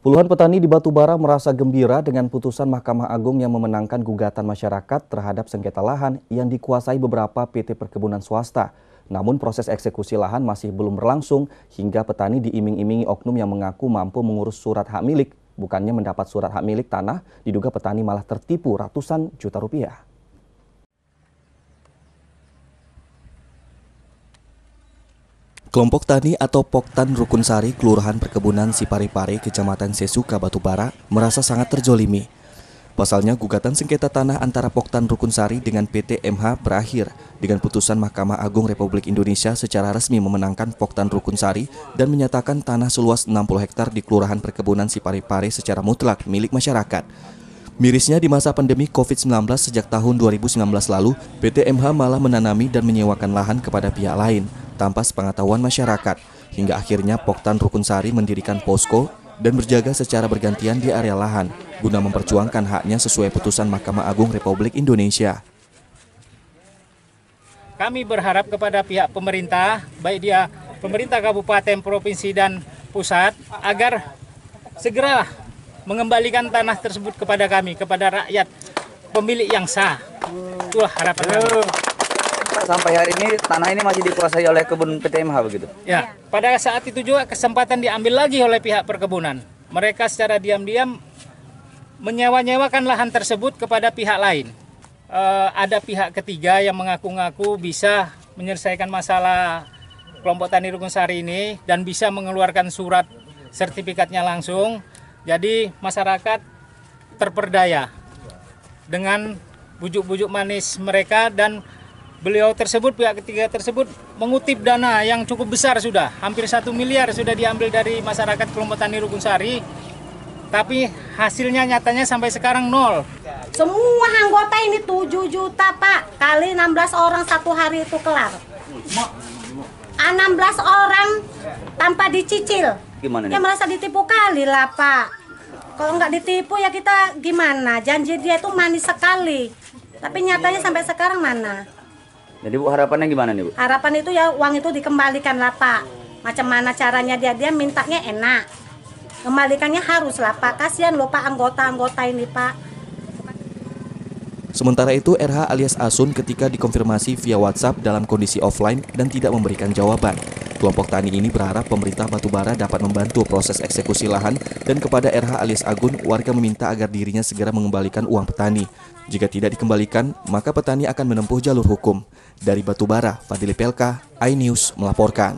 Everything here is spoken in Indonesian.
Puluhan petani di Batubara merasa gembira dengan putusan Mahkamah Agung yang memenangkan gugatan masyarakat terhadap sengketa lahan yang dikuasai beberapa PT perkebunan swasta. Namun proses eksekusi lahan masih belum berlangsung hingga petani diiming-imingi oknum yang mengaku mampu mengurus surat hak milik. Bukannya mendapat surat hak milik tanah, diduga petani malah tertipu ratusan juta rupiah. Kelompok tani atau Poktan Rukunsari, Kelurahan Perkebunan Siparipare, Kecamatan Sesuka, Batubara, merasa sangat terjolimi. Pasalnya, gugatan sengketa tanah antara Poktan Rukunsari dengan PT MH berakhir dengan putusan Mahkamah Agung Republik Indonesia secara resmi memenangkan Poktan Rukunsari dan menyatakan tanah seluas 60 hektar di Kelurahan Perkebunan Siparipare secara mutlak milik masyarakat. Mirisnya, di masa pandemi COVID-19 sejak tahun 2019 lalu, PT MH malah menanami dan menyewakan lahan kepada pihak lain tanpa sepengetahuan masyarakat, hingga akhirnya Poktan Rukunsari mendirikan posko dan berjaga secara bergantian di area lahan guna memperjuangkan haknya sesuai putusan Mahkamah Agung Republik Indonesia. Kami berharap kepada pihak pemerintah, baik dia pemerintah kabupaten, provinsi, dan pusat, agar segera mengembalikan tanah tersebut kepada kami, kepada rakyat, pemilik yang sah. Itulah harapan kami. Sampai hari ini tanah ini masih dikuasai oleh kebun PT MH begitu? Ya, pada saat itu juga kesempatan diambil lagi oleh pihak perkebunan. Mereka secara diam-diam menyewa-nyewakan lahan tersebut kepada pihak lain. Ada pihak ketiga yang mengaku-ngaku bisa menyelesaikan masalah kelompok tani Rukunsari ini dan bisa mengeluarkan surat sertifikatnya langsung. Jadi masyarakat terperdaya dengan bujuk-bujuk manis mereka, dan beliau tersebut, pihak ketiga tersebut mengutip dana yang cukup besar, sudah hampir 1 miliar sudah diambil dari masyarakat kelompok tani Rukunsari, tapi hasilnya nyatanya sampai sekarang nol. Semua anggota ini 7 juta Pak, kali 16 orang satu hari itu kelar. 16 orang tanpa dicicil. Gimana ya merasa ditipu kali lah Pak. Kalau nggak ditipu ya kita gimana? Janji dia itu manis sekali, tapi nyatanya sampai sekarang mana? Jadi Bu, harapannya gimana nih Bu? Harapan itu ya uang itu dikembalikan lah Pak. Macam mana caranya dia mintanya enak. Kembalikannya harus lah Pak. Kasihan loh Pak anggota-anggota ini Pak. Sementara itu, RH alias Asun ketika dikonfirmasi via WhatsApp dalam kondisi offline dan tidak memberikan jawaban. Kelompok tani ini berharap pemerintah Batubara dapat membantu proses eksekusi lahan, dan kepada RH alias Agun, warga meminta agar dirinya segera mengembalikan uang petani. Jika tidak dikembalikan, maka petani akan menempuh jalur hukum. Dari Batubara, Fadili Pelka, iNews melaporkan.